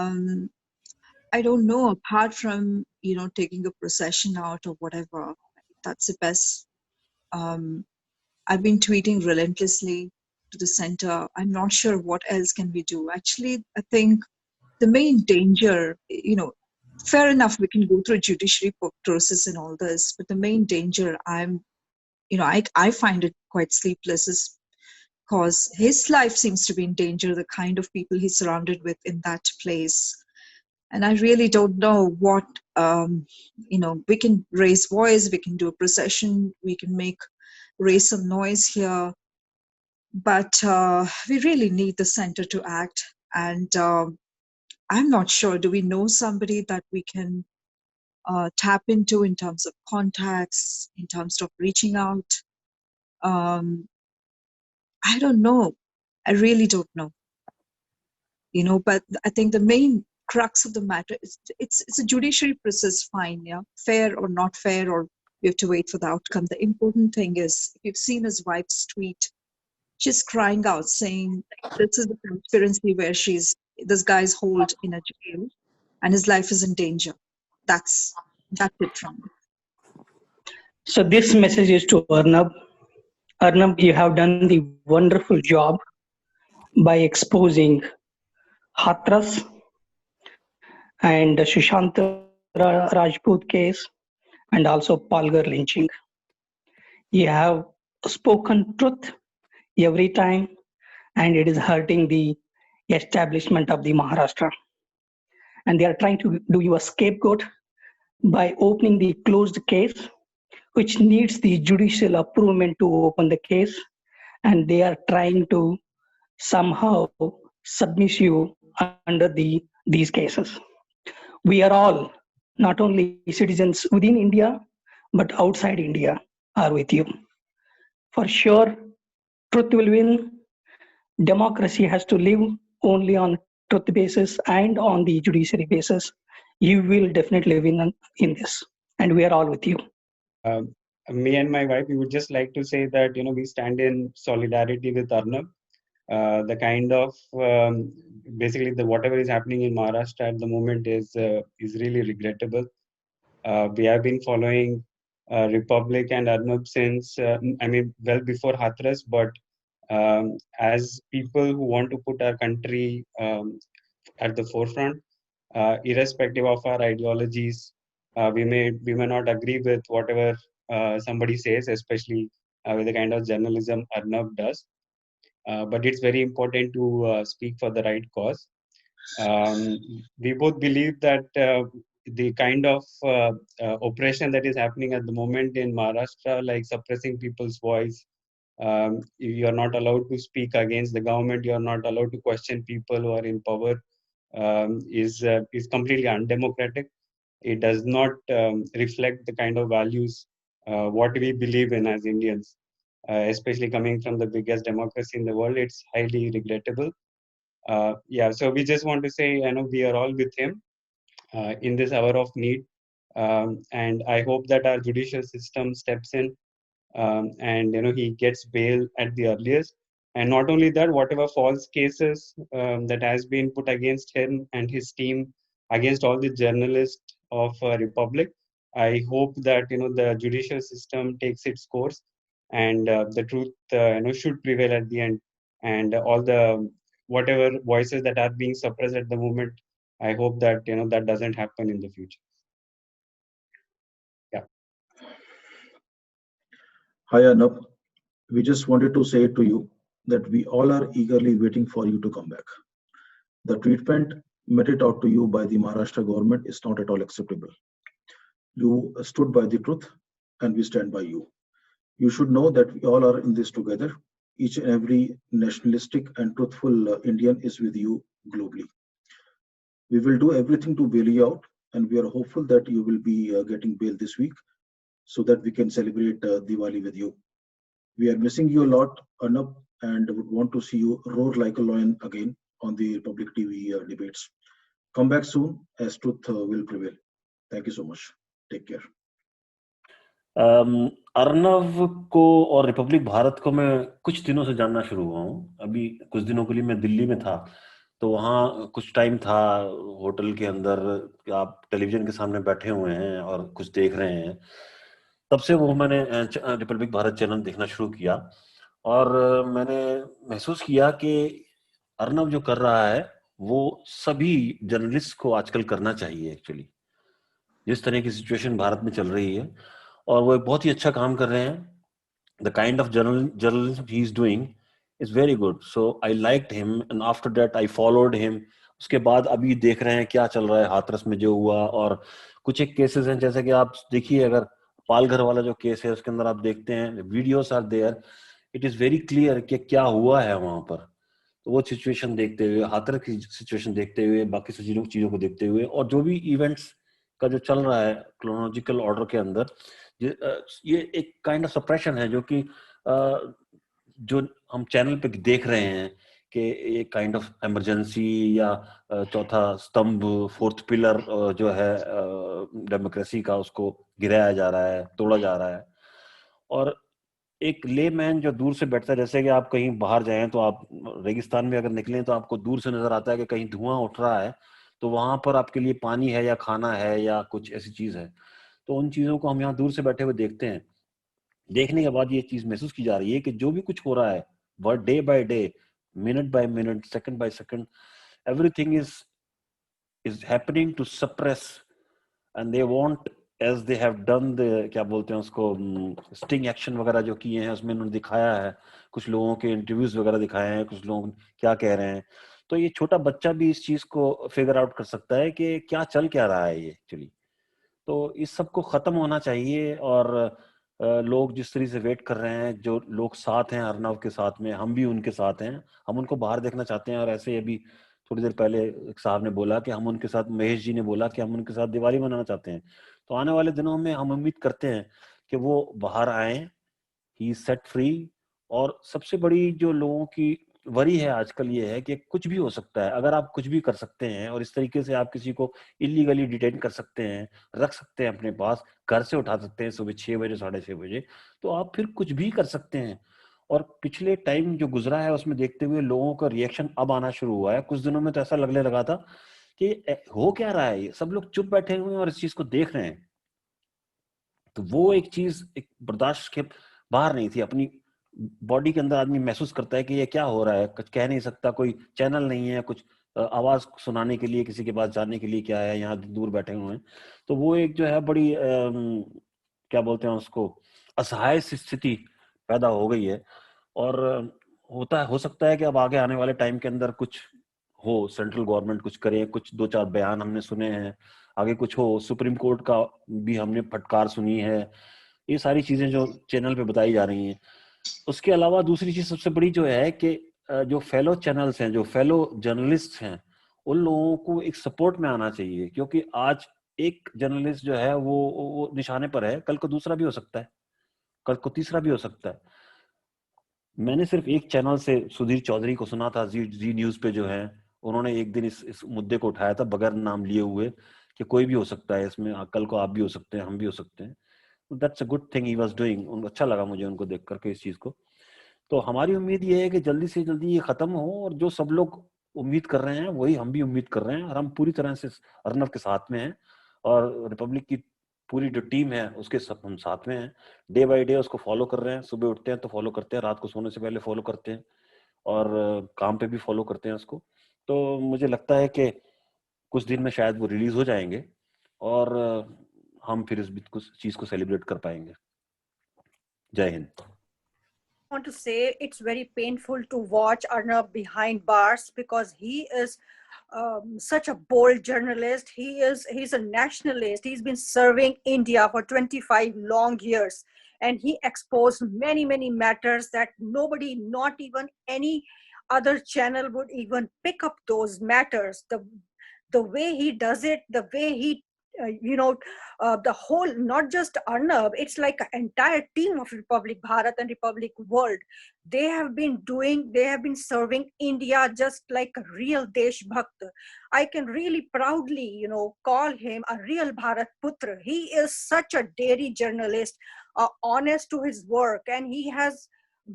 Um, I don't know, apart from, taking a procession out or whatever, that's the best. I've been tweeting relentlessly to the center. I'm not sure what else can we do. Actually, I think the main danger, fair enough, we can go through a judiciary process and all this, but the main danger I find it quite sleepless is because his life seems to be in danger, the kind of people he's surrounded with in that place. And I really don't know what, we can raise voice, we can do a procession, we can raise some noise here, but we really need the center to act. And I'm not sure, do we know somebody that we can tap into in terms of contacts, in terms of reaching out? I don't know. I really don't know. But I think the main crux of the matter is it's a judiciary process, fine, yeah, fair or not fair, or we have to wait for the outcome. The important thing is, if you've seen his wife's tweet, she's crying out saying this is a conspiracy where this guy's holed in a jail and his life is in danger. That's it from me. So this message is to Arnab. Arnab, you have done the wonderful job by exposing Hathras and the Sushant Rajput case and also Palghar lynching. You have spoken truth every time, and it is hurting the establishment of the Maharashtra. And they are trying to do you a scapegoat by opening the closed case, which needs the judicial approval to open the case, and they are trying to somehow submiss you under these cases. We are all, not only citizens within India, but outside India, are with you. For sure, truth will win. Democracy has to live only on truth basis and on the judiciary basis. You will definitely win in this, and we are all with you. Me and my wife, we would just like to say that we stand in solidarity with Arnab. The kind of basically the whatever is happening in Maharashtra at the moment is really regrettable. We have been following Republic and Arnab since well before Hathras, but as people who want to put our country at the forefront, irrespective of our ideologies, we may not agree with whatever somebody says, especially with the kind of journalism Arnab does. But it's very important to speak for the right cause. We both believe that the kind of oppression that is happening at the moment in Maharashtra, like suppressing people's voice, you are not allowed to speak against the government, you are not allowed to question people who are in power, is completely undemocratic. It does not reflect the kind of values what we believe in as Indians. Especially coming from the biggest democracy in the world, it's highly regrettable. So we just want to say, we are all with him in this hour of need, and I hope that our judicial system steps in, and he gets bail at the earliest. And not only that, whatever false cases that has been put against him and his team, against all the journalists of Republic, I hope that the judicial system takes its course, and the truth should prevail at the end. And all the whatever voices that are being suppressed at the moment, I hope that that doesn't happen in the future. Yeah. Hi Arnab, we just wanted to say to you that we all are eagerly waiting for you to come back. The treatment meted out to you by the Maharashtra government is not at all acceptable. You stood by the truth, and we stand by you. You should know that we all are in this together. Each and every nationalistic and truthful Indian is with you globally. We will do everything to bail you out, and we are hopeful that you will be getting bail this week so that we can celebrate Diwali with you. We are missing you a lot, Arnab, and would want to see you roar like a lion again on the Republic TV debates. Come back soon as truth will prevail. Thank you so much. Take care. Arnav को और Republic Bharat को मैं कुछ दिनों से जानना शुरू हुआ हूँ. अभी कुछ दिनों के लिए मैं दिल्ली में था, तो वहाँ कुछ टाइम था होटल के अंदर कि आप टेलीविजन के सामने बैठे हुए हैं और कुछ देख रहे हैं। तब से वो मैंने रिपब्लिक भारत चैनल देखना शुरू किया और मैंने महसूस किया कि अर्नब जो कर रहा है वो सभी जर्नलिस्ट को आजकल करना चाहिए एक्चुअली, जिस तरह की सिचुएशन भारत में चल रही है, और वो एक बहुत ही अच्छा काम कर रहे हैं। The kind of journalism he is doing is very good. So I liked him and after that I followed him. उसके बाद अभी देख रहे हैं क्या चल रहा है हाथरस में जो हुआ, और कुछ एक केसेस हैं जैसे कि आप देखिए, अगर पालघर वाला जो केस है उसके अंदर आप देखते हैं videos are there, it is very clear कि क्या हुआ है वहां पर। तो वो सिचुएशन देखते हुए, हाथरस की सिचुएशन देखते हुए, बाकी चीजों को देखते हुए, और जो भी इवेंट्स का जो चल रहा है क्रोनोलॉजिकल ऑर्डर के अंदर, ये एक काइंड ऑफ सप्रेशन है जो कि जो हम चैनल पे देख रहे हैं कि ये काइंड ऑफ इमरजेंसी या चौथा स्तंभ, फोर्थ पिलर जो है डेमोक्रेसी का, उसको गिराया जा रहा है, तोड़ा जा रहा है। और एक लेमैन जो दूर से बैठता है, जैसे कि आप कहीं बाहर जाएं तो आप रेगिस्तान में अगर निकलें तो आपको दूर से नजर आता है कि कहीं धुआं उठ रहा है, तो वहां पर आपके लिए पानी है या खाना है या कुछ ऐसी चीज है। तो उन चीजों को हम यहाँ दूर से बैठे हुए देखते हैं। देखने के बाद ये चीज महसूस की जा रही है कि जो भी कुछ हो रहा है, word day by day, minute by minute, second by second, everything is happening to suppress, and they want, as they have done the, क्या बोलते हैं उसको, स्टिंग एक्शन वगैरह जो किए हैं, उसमें उन्होंने दिखाया है, कुछ लोगों के इंटरव्यूज वगैरह दिखाए हैं, कुछ लोग क्या कह रहे हैं। तो ये छोटा बच्चा भी इस चीज को फिगर आउट कर सकता है कि क्या चल क्या रहा है ये एक्चुअली। तो इस सब को खत्म होना चाहिए, और लोग जिस तरह से वेट कर रहे हैं, जो लोग साथ हैं अर्नव के साथ में, हम भी उनके साथ हैं, हम उनको बाहर देखना चाहते हैं। और ऐसे अभी थोड़ी देर पहले एक साहब ने बोला कि हम उनके साथ, महेश जी ने बोला कि हम उनके साथ दिवाली मनाना चाहते हैं। तो आने वाले दिनों में हम उम्मीद करते हैं कि वो बाहर आए, ही सेट फ्री। और सबसे बड़ी जो लोगों की वरी है आजकल ये है कि कुछ भी हो सकता है। अगर आप कुछ भी कर सकते हैं और इस तरीके से आप किसी को इलीगली डिटेन कर सकते हैं, रख सकते हैं अपने पास, घर से उठा सकते हैं सुबह 6 बजे, 6:30 बजे, तो आप फिर कुछ भी कर सकते हैं। और पिछले टाइम जो गुजरा है उसमें देखते हुए लोगों का रिएक्शन अब आना शुरू हुआ है। कुछ दिनों में तो ऐसा लगने लगा था कि हो क्या रहा है, ये सब लोग चुप बैठे हुए हैं और इस चीज को देख रहे हैं। तो वो एक चीज एक बर्दाश्त के बाहर नहीं थी। अपनी बॉडी के अंदर आदमी महसूस करता है कि ये क्या हो रहा है, कुछ कह नहीं सकता, कोई चैनल नहीं है, कुछ आवाज सुनाने के लिए, किसी के पास जाने के लिए क्या है, यहाँ दूर बैठे हुए हैं। तो वो एक जो है बड़ी क्या बोलते हैं उसको, असहाय सी स्थिति पैदा हो गई है। और हो सकता है कि अब आगे आने वाले टाइम के अंदर कुछ हो, सेंट्रल गवर्नमेंट कुछ करे, कुछ 2-4 बयान हमने सुने हैं, आगे कुछ हो, सुप्रीम कोर्ट का भी हमने फटकार सुनी है। ये सारी चीजें जो चैनल पे बताई जा रही हैं। उसके अलावा दूसरी चीज सबसे बड़ी जो है कि जो फेलो चैनल्स हैं, जो फेलो जर्नलिस्ट हैं, उन लोगों को एक सपोर्ट में आना चाहिए, क्योंकि आज एक जर्नलिस्ट जो है वो निशाने पर है, कल को दूसरा भी हो सकता है, कल को तीसरा भी हो सकता है। मैंने सिर्फ एक चैनल से सुधीर चौधरी को सुना था, जी न्यूज पे जो है, उन्होंने एक दिन इस मुद्दे को उठाया था बगैर नाम लिए हुए, कि कोई भी हो सकता है इसमें, कल को आप भी हो सकते हैं, हम भी हो सकते हैं। That's a good thing he was doing. अच्छा लगा मुझे उनको देख करके इस चीज को। तो हमारी उम्मीद ये है कि जल्दी से जल्दी ये खत्म हो, और जो सब लोग उम्मीद कर रहे हैं वही हम भी उम्मीद कर रहे हैं, और हम पूरी तरह से अर्नव के साथ में हैं, और रिपब्लिक की पूरी जो टीम है उसके सब हम साथ में हैं। डे बाय डे उसको फॉलो कर रहे हैं, सुबह उठते हैं तो फॉलो करते हैं, रात को सोने से पहले फॉलो करते हैं, और काम पे भी फॉलो करते हैं उसको। तो मुझे लगता है कि कुछ दिन में शायद वो रिलीज हो जाएंगे, और हम फिर इस चीज को सेलिब्रेट कर पाएंगे। जय Hind. Want to say it's very painful to watch Arnab behind bars, because he is such a bold journalist. He's a nationalist. He's been serving India for 25 long years, and he exposed many matters that nobody, not even any other channel, would even pick up those matters. The way he does it, the way he the whole, not just Arnab, it's like an entire team of Republic Bharat and Republic World. They have been serving India just like a real Desh Bhakt. I can really proudly, call him a real Bharat Putra. He is such a daring journalist, honest to his work, and he has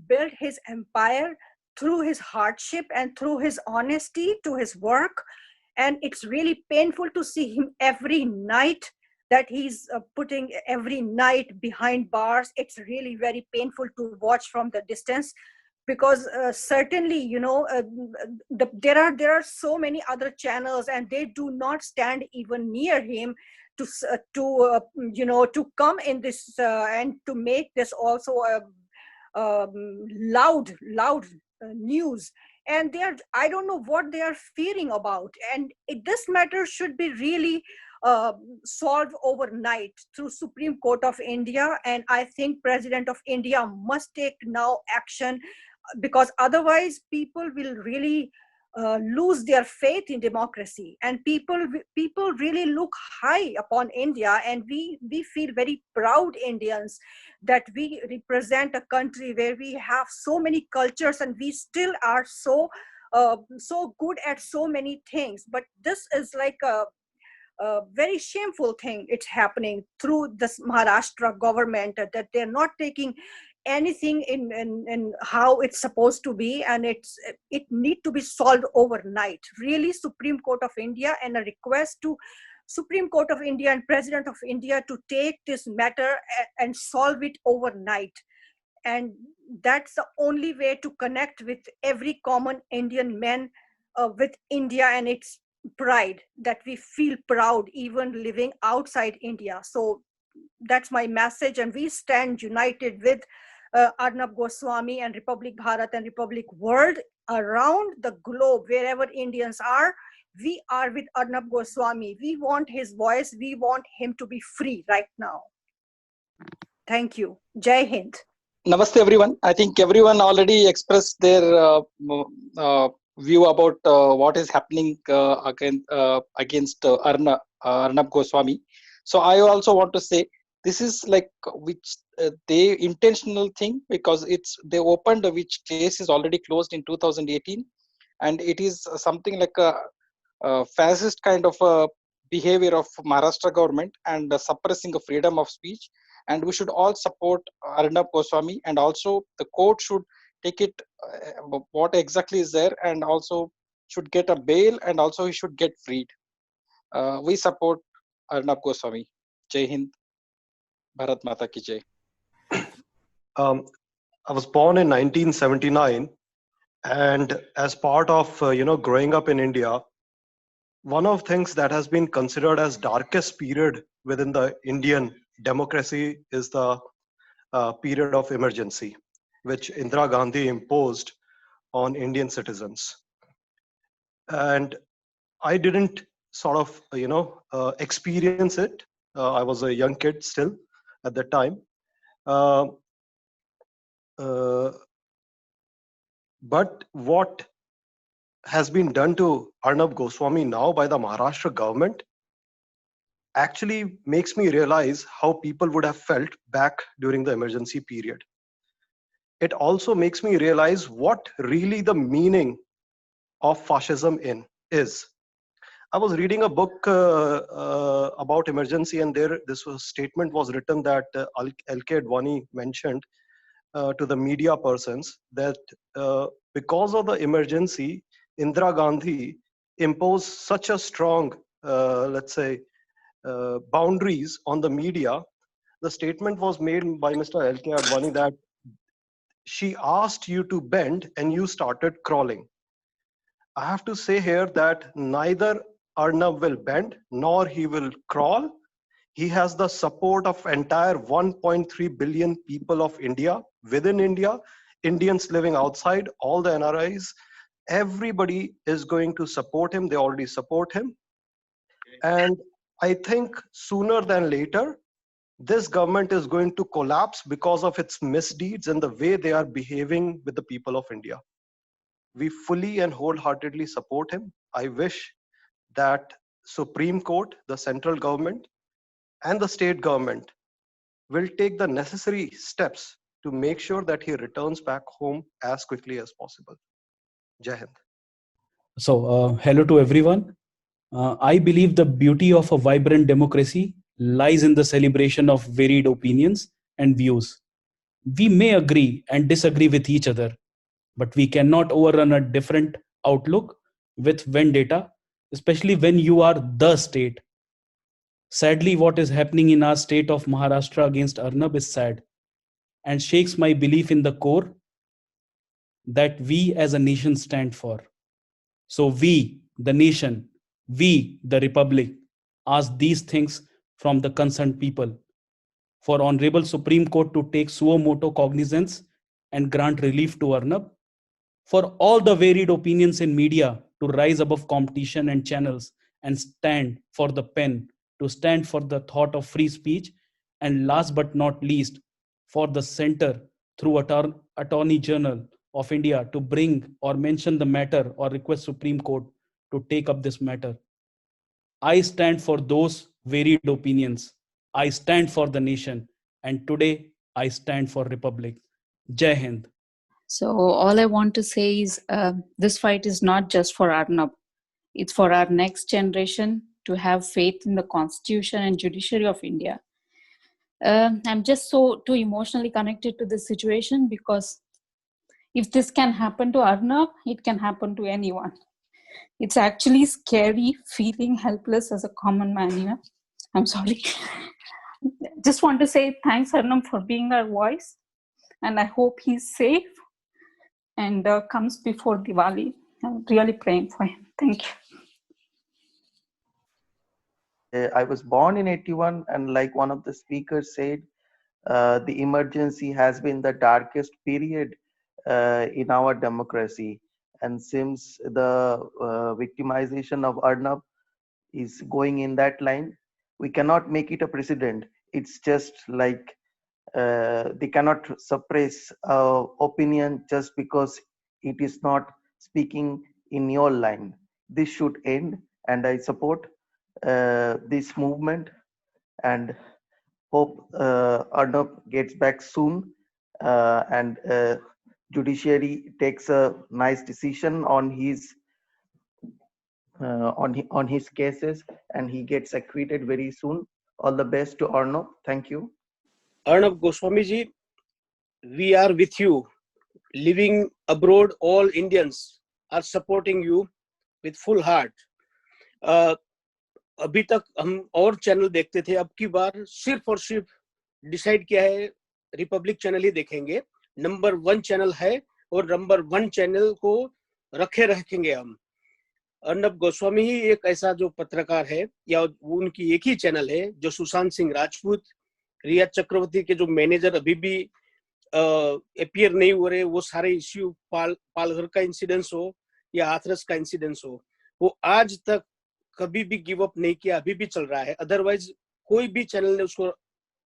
built his empire through his hardship and through his honesty to his work. And it's really painful to see him every night, that he's putting every night behind bars. It's really very painful to watch from the distance, because certainly, there are so many other channels, and they do not stand even near him to come in this and to make this also a loud news. And I don't know what they are fearing about. And this matter should be really solved overnight through Supreme Court of India. And I think President of India must take now action, because otherwise people will really lose their faith in democracy, and people really look high upon India. And we feel very proud Indians that we represent a country where we have so many cultures, and we still are so good at so many things. But this is like a very shameful thing. It's happening through this Maharashtra government, that they're not taking anything in how it's supposed to be, and it need to be solved overnight. Really, Supreme Court of India, and a request to Supreme Court of India and President of India to take this matter and solve it overnight. And that's the only way to connect with every common Indian man with India and its pride, that we feel proud even living outside India. So that's my message, and we stand united with Arnab Goswami and Republic Bharat and Republic World around the globe. Wherever Indians are, we are with Arnab Goswami. We want his voice. We want him to be free right now. Thank you. Jai Hind. Namaste, everyone. I think everyone already expressed their view about what is happening against Arnab Goswami. So I also want to say this is like which they intentional thing, because they opened which case is already closed in 2018, and it is something like a fascist kind of a behavior of Maharashtra government, and suppressing of freedom of speech. And we should all support Arnab Goswami, and also the court should take it what exactly is there, and also should get a bail, and also he should get freed. We support Arnab Goswami. Jai Hind. Bharat Mata ki Jai. I was born in 1979, and as part of growing up in India, one of things that has been considered as darkest period within the Indian democracy is the period of emergency, which Indira Gandhi imposed on Indian citizens. And I didn't sort of experience it. I was a young kid still at that time. But what has been done to Arnab Goswami now by the Maharashtra government actually makes me realize how people would have felt back during the emergency period. It also makes me realize what really the meaning of fascism is. I was reading a book about emergency, and there this statement was written that L.K. Advani mentioned to the media persons that because of the emergency, Indira Gandhi imposed such a strong, boundaries on the media. The statement was made by Mr. L.K. Advani that she asked you to bend and you started crawling. I have to say here that neither Arnab will bend nor he will crawl. He has the support of entire 1.3 billion people of India, within India, Indians living outside, all the NRIs. Everybody is going to support him. They already support him. And I think sooner than later, this government is going to collapse because of its misdeeds and the way they are behaving with the people of India. We fully and wholeheartedly support him. I wish that Supreme Court, the central government, and the state government will take the necessary steps to make sure that he returns back home as quickly as possible. Jai Hind. So, hello to everyone. I believe the beauty of a vibrant democracy lies in the celebration of varied opinions and views. We may agree and disagree with each other, but we cannot overrun a different outlook with vendetta, especially when you are the state. Sadly, what is happening in our state of Maharashtra against Arnab is sad and shakes my belief in the core that we as a nation stand for. So we, the nation, we, the republic, ask these things from the concerned people. For Honorable Supreme Court to take suo motu cognizance and grant relief to Arnab. For all the varied opinions in media to rise above competition and channels and stand for the pen, to stand for the thought of free speech, and last but not least, for the center through Attorney General of India to bring or mention the matter or request Supreme Court to take up this matter. I stand for those varied opinions. I stand for the nation. And today I stand for Republic. Jai Hind. So all I want to say is this fight is not just for Arnab. It's for our next generation to have faith in the Constitution and judiciary of India. I'm just so too emotionally connected to this situation because if this can happen to Arnab, it can happen to anyone. It's actually scary feeling helpless as a common man, you know. I'm sorry. Just want to say thanks, Arnab, for being our voice. And I hope he's safe and comes before Diwali. I'm really praying for him. Thank you. I was born in 81, and like one of the speakers said, the emergency has been the darkest period in our democracy. And since the victimization of Arnab is going in that line, we cannot make it a precedent. It's just like they cannot suppress opinion just because it is not speaking in your line. This should end, and I support this movement and hope Arnab gets back soon and judiciary takes a nice decision on his cases and he gets acquitted very soon. All the best to Arnab. Thank you. Arnab Goswami ji, we are with you. Living abroad, all Indians are supporting you with full heart. अभी तक हम और channel देखते थे, अब की बार सिर्फ और सिर्फ डिसाइड किया है रिपब्लिक चैनल ही देखेंगे. नंबर 1 चैनल है और नंबर 1 चैनल को रखेंगे हम. अर्नब गोस्वामी ही एक ऐसा जो पत्रकार है या उनकी एक ही चैनल है जो सुशांत सिंह राजपूत, रिया चक्रवर्ती के जो मैनेजर अभी भी अपीयर नहीं हो रहे, वो सारे इश्यू पालघर का इंसिडेंस हो या हाथरस का इंसिडेंस हो, वो आज तक कभी भी गिव अप नहीं किया, अभी भी चल रहा है. अदरवाइज कोई भी चैनल ने उसको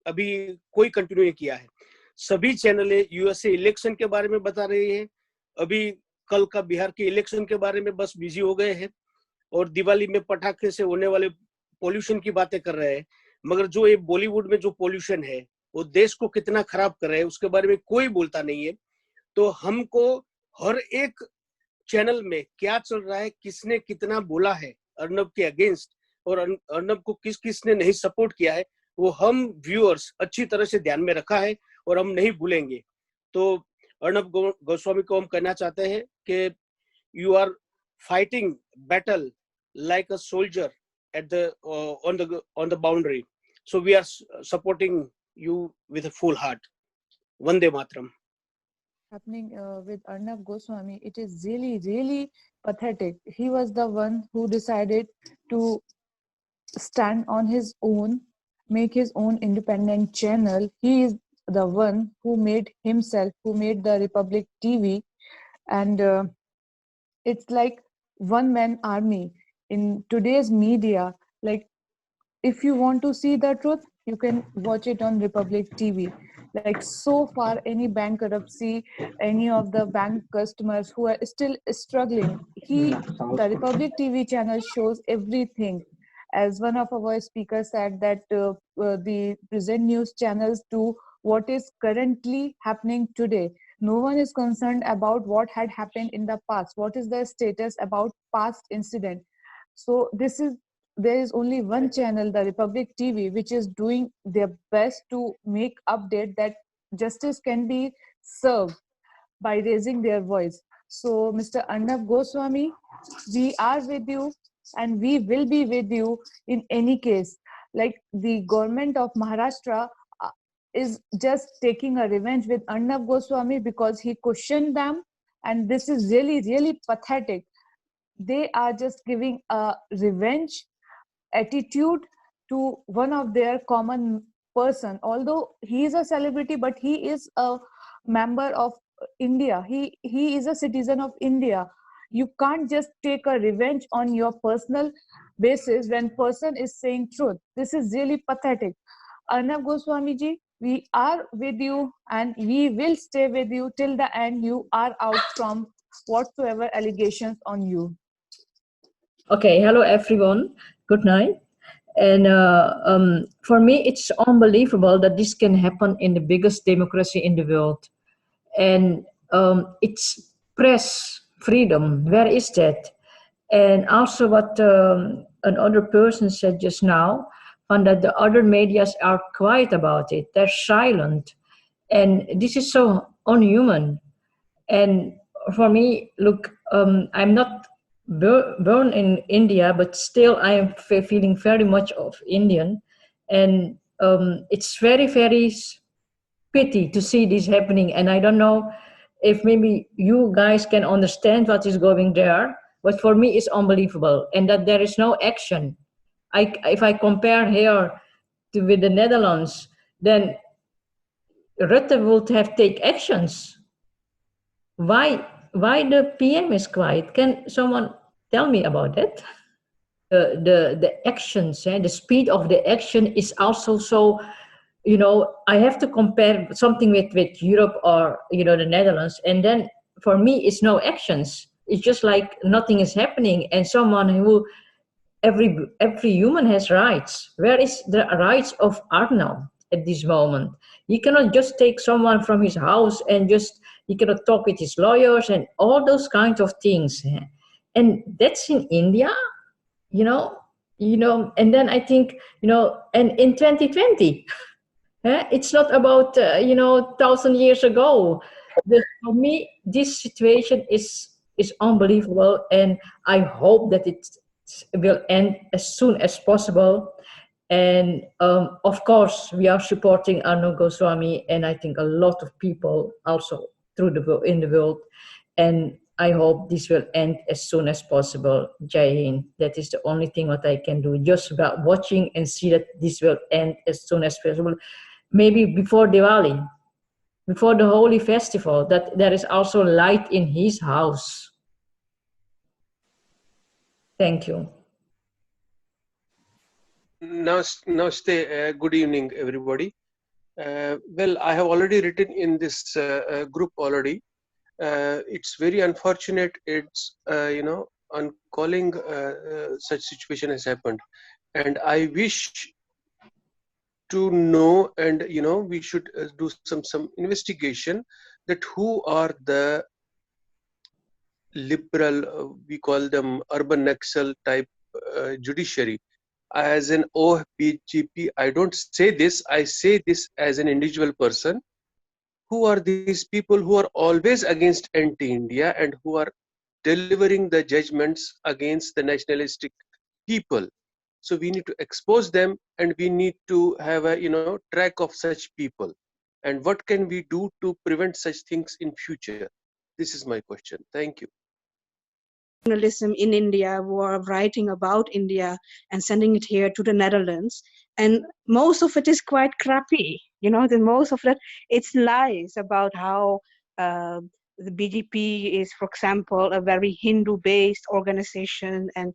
अभी कोई कंटिन्यू नहीं किया है. सभी चैनल यूएसए इलेक्शन के बारे में बता रहे हैं, अभी कल का बिहार के इलेक्शन के बारे में बस बिजी हो गए हैं और दिवाली में पटाखे से होने वाले पोल्यूशन की बातें कर रहे हैं. मगर जो ये बॉलीवुड में जो पोल्यूशन है वो देश को कितना खराब कर रहा है उसके बारे में कोई बोलता नहीं है. तो हमको हर एक चैनल में क्या चल रहा है, किसने कितना बोला है अर्नब के अगेंस्ट और अर्नब को किस किसने नहीं सपोर्ट किया है, वो हम व्यूअर्स अच्छी तरह से ध्यान में रखा है और हम नहीं भूलेंगे. तो अर्नब गोस्वामी को हम कहना चाहते हैं कि you are fighting battle like a soldier at the on the boundary, so we are supporting you with a full heart. Vande Mataram. Happening with Arnab Goswami, it is really pathetic. He was the one who decided to stand on his own, make his own independent channel. He is the one who made the Republic TV, and it's like one man army in today's media. Like, if you want to see the truth, you can watch it on Republic TV. Like, so far, any bankruptcy, any of the bank customers who are still struggling, the Republic TV channel shows everything. As one of our speakers said, that the present news channels do what is currently happening today. No one is concerned about what had happened in the past. What is the status about past incident? So there is only one channel, the Republic TV, which is doing their best to make update that justice can be served by raising their voice. So, Mr. Arnab Goswami, we are with you and we will be with you in any case. Like the government of Maharashtra is just taking a revenge with Arnab Goswami because he questioned them, and this is really, really pathetic. They are just giving a revenge attitude to one of their common person. Although he is a celebrity, but he is a member of India. He is a citizen of India. You can't just take a revenge on your personal basis when person is saying truth. This is really pathetic. Arnab Goswami ji, we are with you and we will stay with you till the end you are out from whatsoever allegations on you. Okay, hello everyone. Good night. And for me, it's unbelievable that this can happen in the biggest democracy in the world. And it's press freedom. Where is that? And also what another person said just now, and that the other medias are quiet about it. They're silent. And this is so unhuman. And for me, look, I'm not born in India, but still I am feeling very much of Indian. And it's very, very pity to see this happening. And I don't know if maybe you guys can understand what is going there, but for me it's unbelievable. And that there is no action. If I compare here with the Netherlands, then Rutte would have take actions. Why the PM is quiet? Can someone tell me about that? The actions, the speed of the action is also so, I have to compare something with Europe or, the Netherlands. And then for me, it's no actions. It's just like nothing is happening. And someone who, every human has rights. Where is the rights of Arno at this moment? He cannot just take someone from his house and he cannot talk with his lawyers and all those kinds of things. And that's in India, and then I think, and in 2020, it's not about, 1,000 years ago. For me, this situation is unbelievable, and I hope that it will end as soon as possible. And of course, we are supporting Arnab Goswami, and I think a lot of people also in the world. And I hope this will end as soon as possible. Jai Hind. That is the only thing what I can do. Just about watching and see that this will end as soon as possible. Maybe before Diwali, before the holy festival, that there is also light in his house. Thank you. Namaste. Good evening, everybody. Well, I have already written in this group already. It's very unfortunate. It's on calling such situation has happened, and I wish to know, and we should do some investigation that who are the liberal, we call them urban Naxal type judiciary. As an OBJP, I don't say this, I say this as an individual person. Who are these people who are always against anti-India and who are delivering the judgments against the nationalistic people? So we need to expose them, and we need to have a track of such people. And what can we do to prevent such things in future? This is my question. Thank you. Journalism in India who are writing about India and sending it here to the Netherlands, and most of it is quite crappy. Most of it, it's lies about how the BJP is, for example, a very Hindu-based organization, and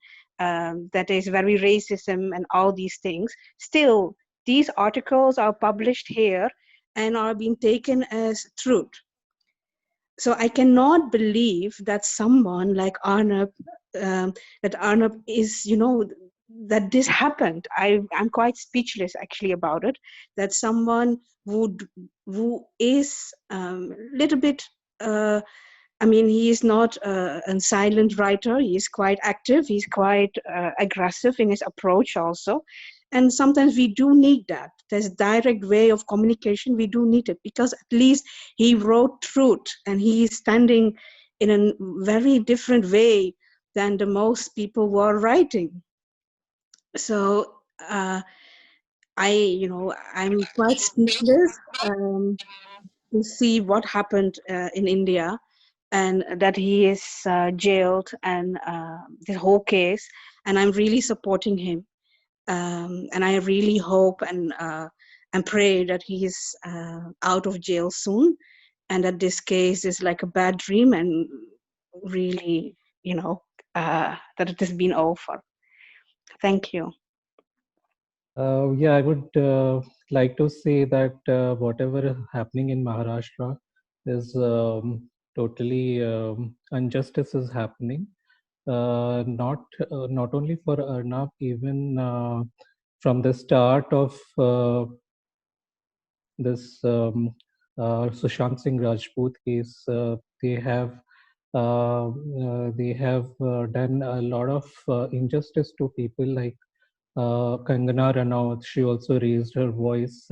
that is very racism and all these things. Still, these articles are published here and are being taken as truth. So I cannot believe that someone like Arnab, that Arnab is, that this happened. I'm quite speechless actually about it. That someone who is a little bit, he is not a silent writer. He is quite active. He's quite aggressive in his approach also. And sometimes we do need that. There's a direct way of communication. We do need it because at least he wrote truth and he is standing in a very different way than the most people were writing. So I'm quite speechless to see what happened in India, and that he is jailed, and the whole case. And I'm really supporting him, and I really hope and pray that he is out of jail soon, and that this case is like a bad dream, and really, that it has been over. Thank you. Yeah, I would like to say that whatever is happening in Maharashtra is totally injustice is happening. Not only for Arnab, even from the start of this Sushant Singh Rajput case, they have done a lot of injustice to people like Kangana Ranaut. She also raised her voice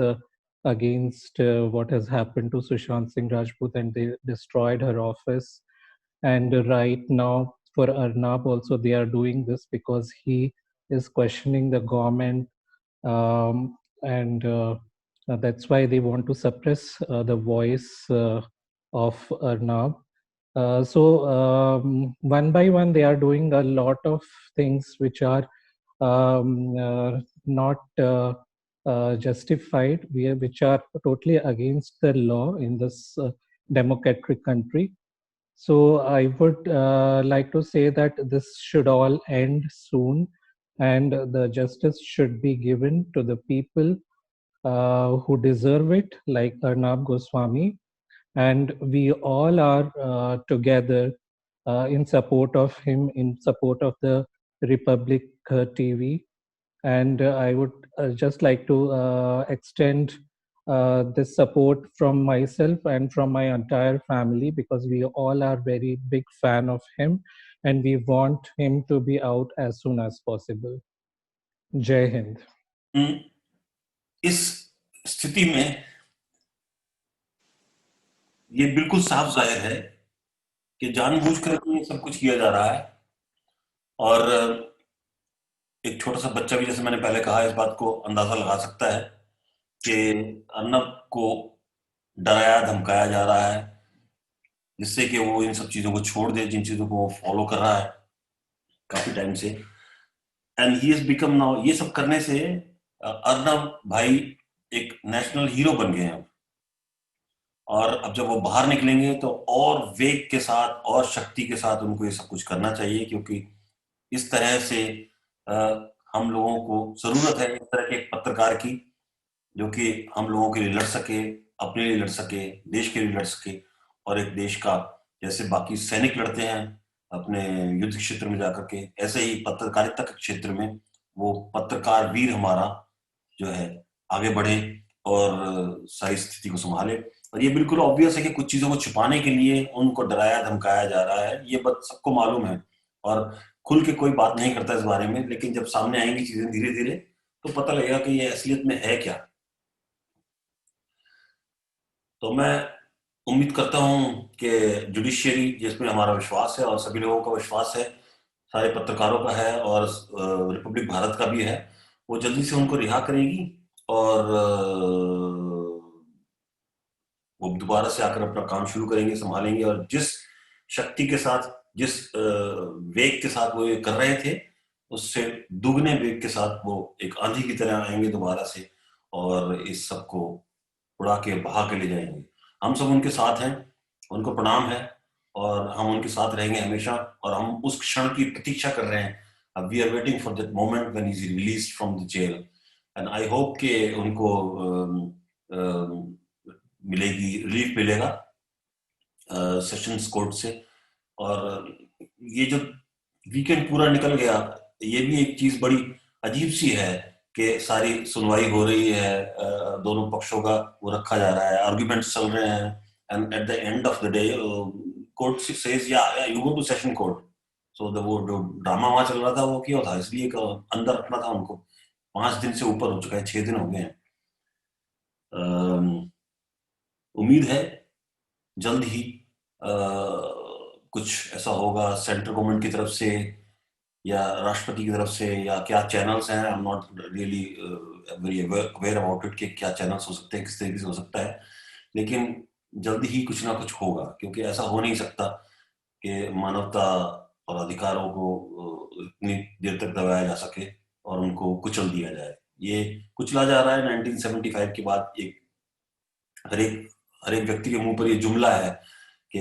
against what has happened to Sushant Singh Rajput, and they destroyed her office. And right now, for Arnab also, they are doing this because he is questioning the government, and that's why they want to suppress the voice of Arnab. So one by one, they are doing a lot of things which are not justified, which are totally against the law in this democratic country. So I would like to say that this should all end soon, and the justice should be given to the people who deserve it, like Arnab Goswami. And we all are together in support of him, in support of the Republic TV. And I would just like to extend this support from myself and from my entire family, because we all are very big fan of him, and we want him to be out as soon as possible. Jai Hind. इस स्थिति में ये बिल्कुल साफ जाहिर है कि जानबूझकर ये सब कुछ किया जा रहा है, और एक छोटा सा बच्चा भी, जैसे मैंने पहले कहा, इस बात को अंदाजा लगा सकता है कि अर्नब को डराया धमकाया जा रहा है, जिससे कि वो इन सब चीजों को छोड़ दे, जिन चीजों को वो फॉलो कर रहा है काफी टाइम से। And he has become now, ये सब करने से अर्नब भाई एक नेशनल हीरो बन गए हैं, और अब जब वो बाहर निकलेंगे तो और वेग के साथ और शक्ति के साथ उनको ये सब कुछ करना चाहिए, क्योंकि इस तरह से हम लोगों को जरूरत है इस तरह के एक पत्रकार की, जो कि हम लोगों के लिए लड़ सके, अपने लिए लड़ सके, देश के लिए लड़ सके, और एक देश का, जैसे बाकी सैनिक लड़ते हैं अपने युद्ध क्षेत्र में जाकर के, ऐसे ही पत्रकारिता के क्षेत्र में वो पत्रकार वीर हमारा जो है आगे बढ़े और सारी स्थिति को संभाले। और ये बिल्कुल ऑब्वियस है कि कुछ चीजों को छुपाने के लिए उनको डराया धमकाया जा रहा है, ये बात सबको मालूम है, और खुल के कोई बात नहीं करता इस बारे में, लेकिन जब सामने आएंगी चीजें धीरे धीरे तो पता लगेगा कि ये असलियत में है क्या। तो मैं उम्मीद करता हूं कि जुडिशियरी, जिसमें हमारा विश्वास है और सभी लोगों का विश्वास है, सारे पत्रकारों का है और रिपब्लिक भारत का भी है, वो जल्दी से उनको रिहा करेगी और वो दोबारा से आकर अपना काम शुरू करेंगे, संभालेंगे, और जिस शक्ति के साथ, जिस वेग के साथ वो ये कर रहे थे, उससे दुगने वेग के साथ वो एक आंधी की तरह आएंगे दोबारा से और इस सब को उड़ा के बहा के ले जाएंगे। हम सब उनके साथ हैं, उनको प्रणाम है, और हम उनके साथ रहेंगे हमेशा, और हम उस क्षण की प्रतीक्षा कर रहे हैं। We are waiting for that moment when he is released from the jail, and I hope कि उनको मिलेगी, रिलीफ मिलेगा सेशंस कोर्ट से। और ये जो वीकेंड पूरा निकल गया, ये भी एक चीज बड़ी अजीब सी है कि सारी सुनवाई हो रही है, दोनों पक्षों का वो रखा जा रहा है, आर्ग्यूमेंट्स चल रहे हैं, and at the end of the day court says या you go to session court. So वो जो ड्रामा वहां चल रहा था वो क्यों था, इसलिए अंदर रखना था उनको। 5 दिन से ऊपर हो चुका है, 6 दिन हो गए हैं। उम्मीद है जल्द ही कुछ ऐसा होगा सेंट्रल गवर्नमेंट की तरफ से या राष्ट्रपति की तरफ से, या क्या चैनल्स हैं, I am not really very aware about it कि क्या चैनल्स हो सकते हैं, किस तरीके से हो सकता है, लेकिन जल्दी ही कुछ ना कुछ होगा, क्योंकि ऐसा हो नहीं सकता कि मानवता और अधिकारों को इतनी देर तक दबाया जा सके और उनको कुचल दिया जाए। ये कुचला जा रहा है 1975 के बाद। एक हर एक व्यक्ति के मुंह पर ये जुमला है कि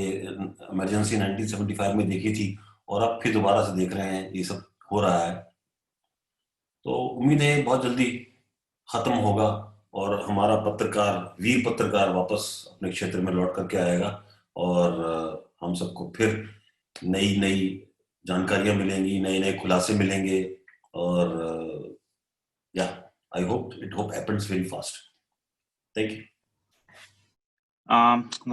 इमरजेंसी 1975 में देखी थी और अब फिर दोबारा से देख रहे हैं, ये सब हो रहा है। तो उम्मीद है बहुत जल्दी खत्म होगा और हमारा पत्रकार, वीर पत्रकार वापस अपने क्षेत्र में लौट करके आएगा और हम सबको फिर नई नई जानकारियां मिलेंगी, नए नए खुलासे मिलेंगे और या I hope it happens very fast. Thank you.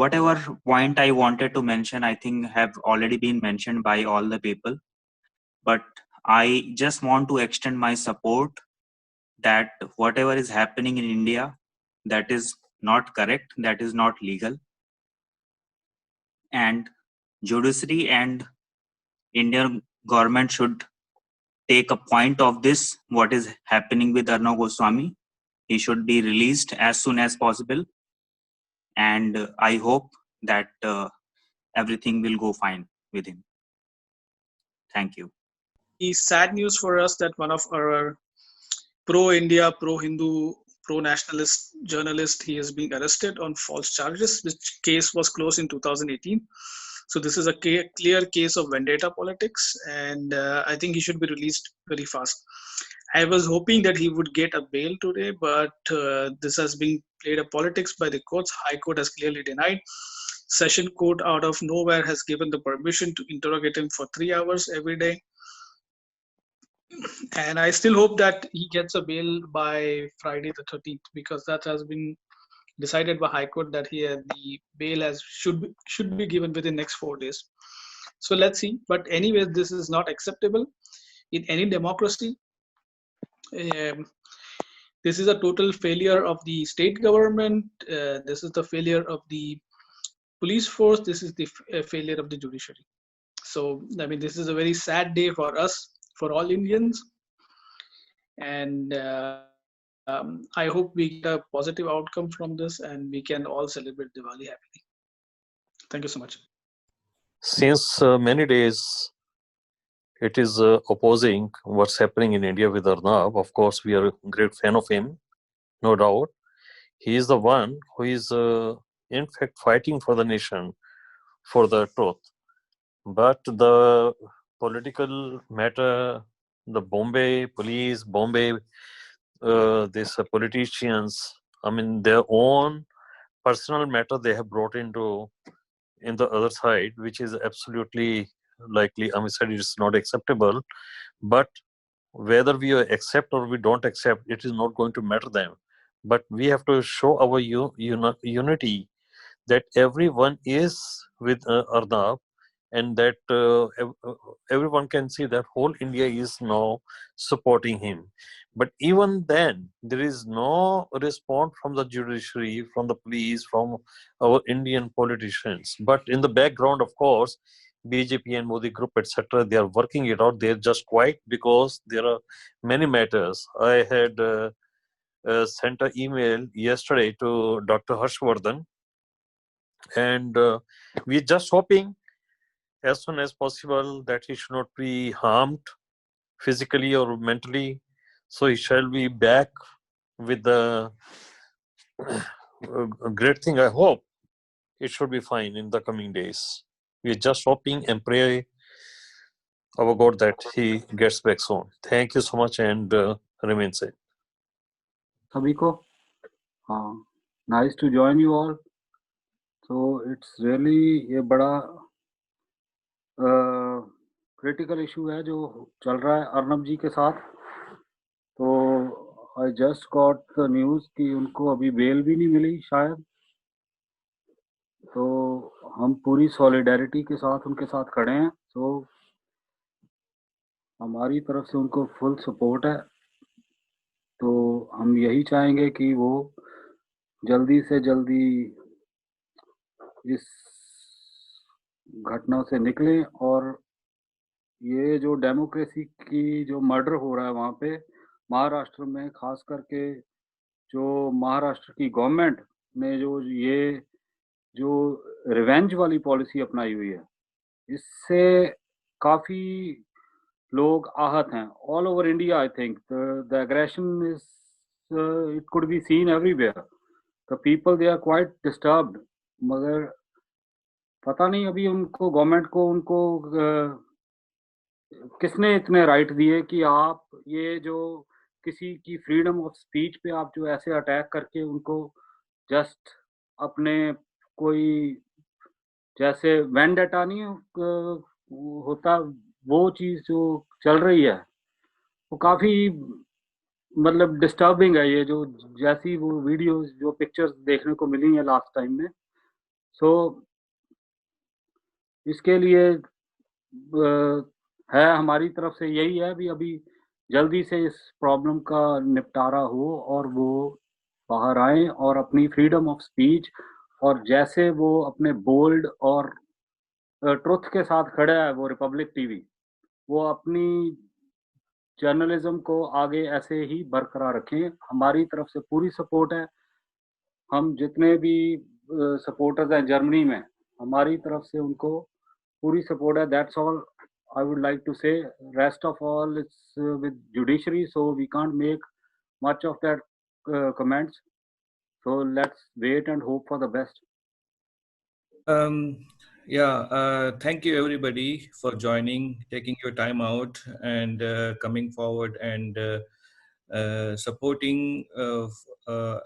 Whatever point I wanted to mention, I think have already been mentioned by all the people. But I just want to extend my support that whatever is happening in India, that is not correct, that is not legal. And judiciary and Indian government should take a point of this, what is happening with Arnav Goswami. He should be released as soon as possible. And I hope that everything will go fine with him. Thank you. It's sad news for us that one of our pro-India, pro-Hindu, pro-nationalist journalist, he is being arrested on false charges. This case was closed in 2018. So this is a clear case of vendetta politics, and I think he should be released very fast. I was hoping that he would get a bail today, but this has been played a politics by the courts. High Court has clearly denied. Session Court out of nowhere has given the permission to interrogate him for 3 hours every day. And I still hope that he gets a bail by Friday the 13th, because that has been decided by High Court that the bail should be given within next 4 days. So let's see. But anyway, this is not acceptable in any democracy. This is a total failure of the state government. This is the failure of the police force. This is the failure of the judiciary. So, I mean, this is a very sad day for us, for all Indians. And I hope we get a positive outcome from this and we can all celebrate Diwali happily. Thank you so much. Since many days it is opposing what's happening in India with Arnav. Of course, we are a great fan of him, no doubt. He is the one who is, in fact, fighting for the nation, for the truth. But the political matter, the Bombay police, these politicians, I mean, their own personal matter they have brought into in the other side, which is absolutely likely, I mean, said it's not acceptable. But whether we accept or we don't accept, it is not going to matter them. But we have to show our unity, that everyone is with Arnav, and that everyone can see that whole India is now supporting him. But even then, there is no response from the judiciary, from the police, from our Indian politicians. But in the background, of course, BJP and Modi group, etc., they are working it out. They're just quiet because there are many matters. I had sent an email yesterday to Dr. Harshvardhan, and we're just hoping as soon as possible that he should not be harmed physically or mentally. So he shall be back with the a great thing. I hope it should be fine in the coming days. We're just hoping and pray our God that he gets back soon. Thank you so much and remain safe. सभी को nice to join you all. So it's really ये बड़ा critical issue है जो चल रहा है अर्नब जी के साथ. तो I just got the news कि उनको अभी बेल भी नहीं मिली शायद. तो हम पूरी सॉलिडारिटी के साथ उनके साथ खड़े हैं. तो हमारी तरफ से उनको फुल सपोर्ट है. तो हम यही चाहेंगे कि वो जल्दी से जल्दी इस घटना से निकलें और ये जो डेमोक्रेसी की जो मर्डर हो रहा है वहाँ पे महाराष्ट्र में, खास करके जो महाराष्ट्र की गवर्नमेंट ने जो रिवेंज वाली पॉलिसी अपनाई हुई है, इससे काफी लोग आहत हैं all over India. I think the aggression is it could be seen everywhere. The people they are quite disturbed. मगर पता नहीं अभी उनको गवर्नमेंट को उनको किसने इतने राइट दिए कि आप ये जो किसी की फ्रीडम ऑफ स्पीच पे आप जो ऐसे अटैक करके उनको जस्ट अपने कोई जैसे वेंडेटा नहीं होता, वो चीज जो चल रही है वो काफी मतलब डिस्टर्बिंग है. ये जो जैसी वो वीडियोस जो पिक्चर्स देखने को मिली है लास्ट टाइम में, सो इसके लिए है हमारी तरफ से यही है भी अभी जल्दी से इस प्रॉब्लम का निपटारा हो और वो बाहर आए और अपनी फ्रीडम ऑफ स्पीच और जैसे वो अपने बोल्ड और ट्रुथ के साथ खड़ा है वो रिपब्लिक टीवी, वो अपनी जर्नलिज्म को आगे ऐसे ही बरकरार रखें. हमारी तरफ से पूरी सपोर्ट है. हम जितने भी सपोर्टर्स हैं जर्मनी में, हमारी तरफ से उनको पूरी सपोर्ट है. That's all I would like to say. Rest of all, it's with judiciary, so we can't make much of that comments. So let's wait and hope for the best. Thank you everybody for joining, taking your time out, and coming forward and supporting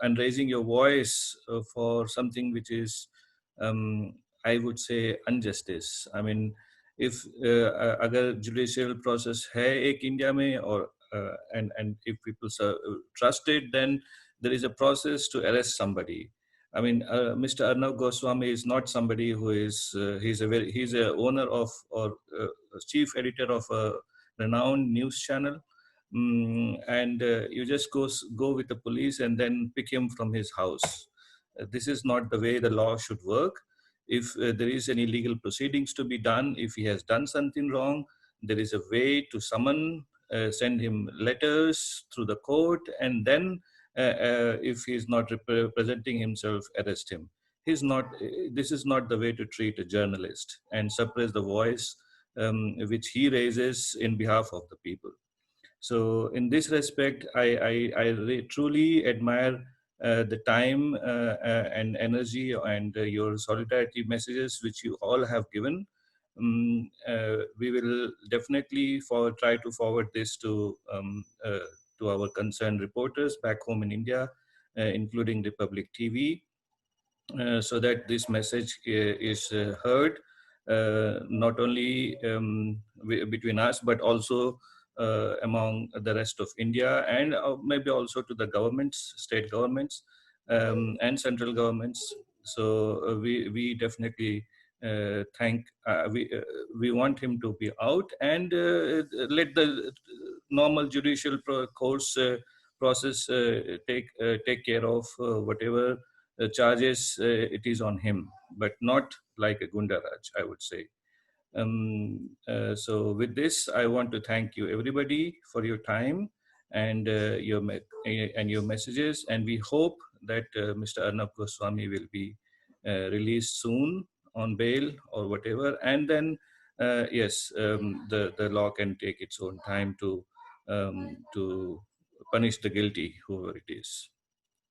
and raising your voice for something which is, I would say, injustice. I mean, if अगर judicial process है एक India में और and if people trust it, then there is a process to arrest somebody. I mean, Mr. Arnab Goswami is not somebody who is he's a owner of or chief editor of a renowned news channel, and you just go with the police and then pick him from his house. This is not the way the law should work. If there is any legal proceedings to be done, if he has done something wrong, there is a way to summon, send him letters through the court, and then if he is not presenting himself, arrest him. This is not the way to treat a journalist and suppress the voice which he raises in behalf of the people. So in this respect, I truly admire the time and energy and your solidarity messages which you all have given. We will definitely try to forward this to our concerned reporters back home in India, including Republic TV, so that this message is heard not only between us, but also among the rest of India, and maybe also to the governments, state governments, and central governments. So we definitely we want him to be out and let the normal judicial course process take care of whatever charges it is on him, but not like a Gundaraj, I would say. So with this, I want to thank you everybody for your time and your messages, and we hope that Mr. Arnab Goswami will be released soon on bail or whatever, and then yes, the law can take its own time to punish the guilty, whoever it is.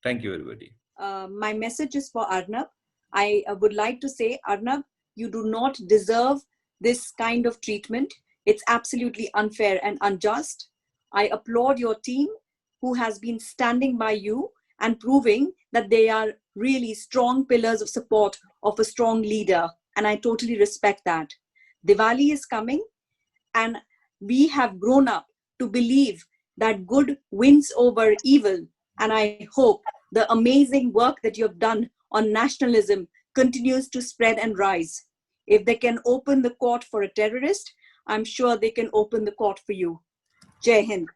Thank you, everybody. My message is for Arnab. I would like to say, Arnab, you do not deserve this kind of treatment. It's absolutely unfair and unjust. I applaud your team who has been standing by you and proving that they are really strong pillars of support of a strong leader. And I totally respect that. Diwali is coming and we have grown up to believe that good wins over evil. And I hope the amazing work that you have done on nationalism continues to spread and rise. If they can open the court for a terrorist, I'm sure they can open the court for you. Jai Hind.